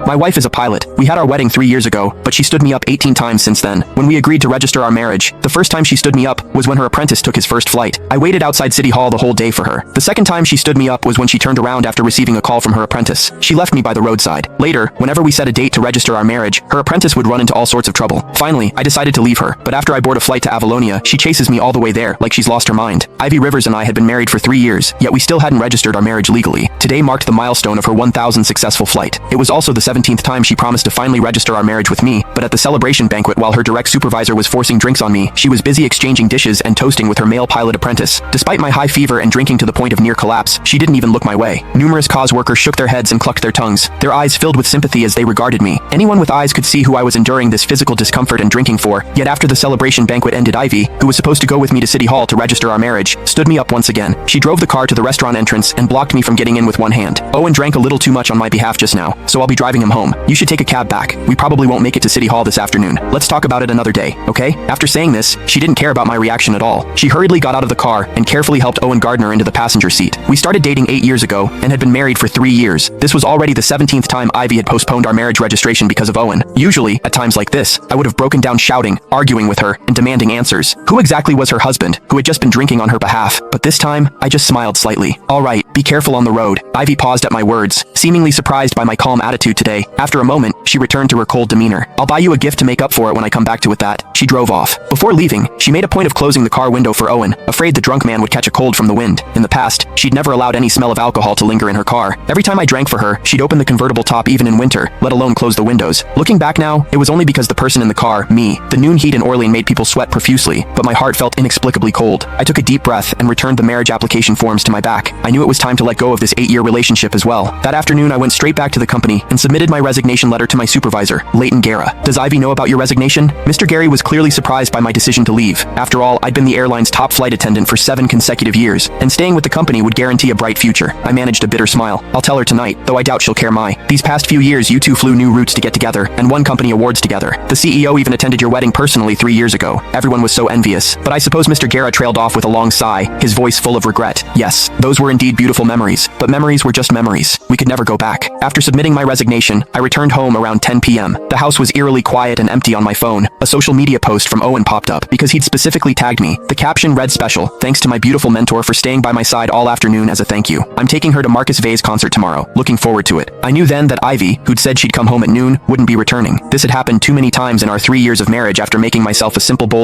My wife is a pilot. We had our wedding 3 years ago, but she stood me up 18 times since then. When we agreed to register our marriage, the first time she stood me up was when her apprentice took his first flight. I waited outside City Hall the whole day for her. The second time she stood me up was when she turned around after receiving a call from her apprentice. She left me by the roadside. Later, whenever we set a date to register our marriage, her apprentice would run into all sorts of trouble. Finally, I decided to leave her, but after I board a flight to Avalonia, she chases me all the way there like she's lost her mind. Ivy Rivers and I had been married for 3 years, yet we still hadn't registered our marriage legally. Today marked the milestone of her 1,000th successful flight. It was also the 17th time she promised to finally register our marriage with me, but at the celebration banquet while her direct supervisor was forcing drinks on me, she was busy exchanging dishes and toasting with her male pilot apprentice. Despite my high fever and drinking to the point of near collapse, she didn't even look my way. Numerous cause workers shook their heads and clucked their tongues, their eyes filled with sympathy as they regarded me. Anyone with eyes could see who I was enduring this physical discomfort and drinking for, yet after the celebration banquet ended, Ivy, who was supposed to go with me to City Hall to register our marriage, stood me up once again. She drove the car to the restaurant entrance and blocked me from getting in with one hand. Owen drank a little too much on my behalf just now, so I'll be driving him home. You should take a cab back. We probably won't make it to City Hall this afternoon. Let's talk about it another day, okay? After saying this, she didn't care about my reaction at all. She hurriedly got out of the car and carefully helped Owen Gardner into the passenger seat. We started dating 8 years ago and had been married for 3 years. This was already the 17th time Ivy had postponed our marriage registration because of Owen. Usually, at times like this, I would have broken down shouting, arguing with her, and demanding answers. Who exactly was her husband, who had just been drinking on her behalf? But this time, I just smiled slightly. All right, be careful on the road. Ivy paused at my words, seemingly surprised by my calm attitude today. After a moment, she returned to her cold demeanor. I'll buy you a gift to make up for it when I come back to it that. She drove off. Before leaving, she made a point of closing the car window for Owen, afraid the drunk man would catch a cold from the wind. In the past, she'd never allowed any smell of alcohol to linger in her car. Every time I drank for her, she'd open the convertible top even in winter, let alone close the windows. Looking back now, it was only because the person in the car, me, the noon heat in Orlean made people sweat profusely, but my heart felt inexplicably cold. I took a deep breath and returned the marriage application forms to my back. I knew it was time to let go of this 8-year relationship as well. That afternoon, I went straight back to the company and submitted my resignation letter to my supervisor, Leighton Guerra. Does Ivy know about your resignation? Mr. Gary was clearly surprised by my decision to leave. After all, I'd been the airline's top flight attendant for 7 consecutive years, and staying with the company would guarantee a bright future. I managed a bitter smile. I'll tell her tonight, though I doubt she'll care. These past few years you two flew new routes to get together, and won company awards together. The CEO even attended your wedding personally 3 years ago. Everyone was so envious, but I suppose Mr. Guerra trailed off with a long sigh, his voice full of regret. Yes, those were indeed beautiful memories, but memories were just memories. We could never go back. After submitting my resignation, I returned home around 10 p.m. The house was eerily quiet and empty. On my phone, a social media post from Owen popped up because he'd specifically tagged me. The caption read, "Special, thanks to my beautiful mentor for staying by my side all afternoon as a thank you. I'm taking her to Marcus Vay's concert tomorrow. Looking forward to it." I knew then that Ivy, who'd said she'd come home at noon, wouldn't be returning. This had happened too many times in our 3 years of marriage. After making myself a simple bowl of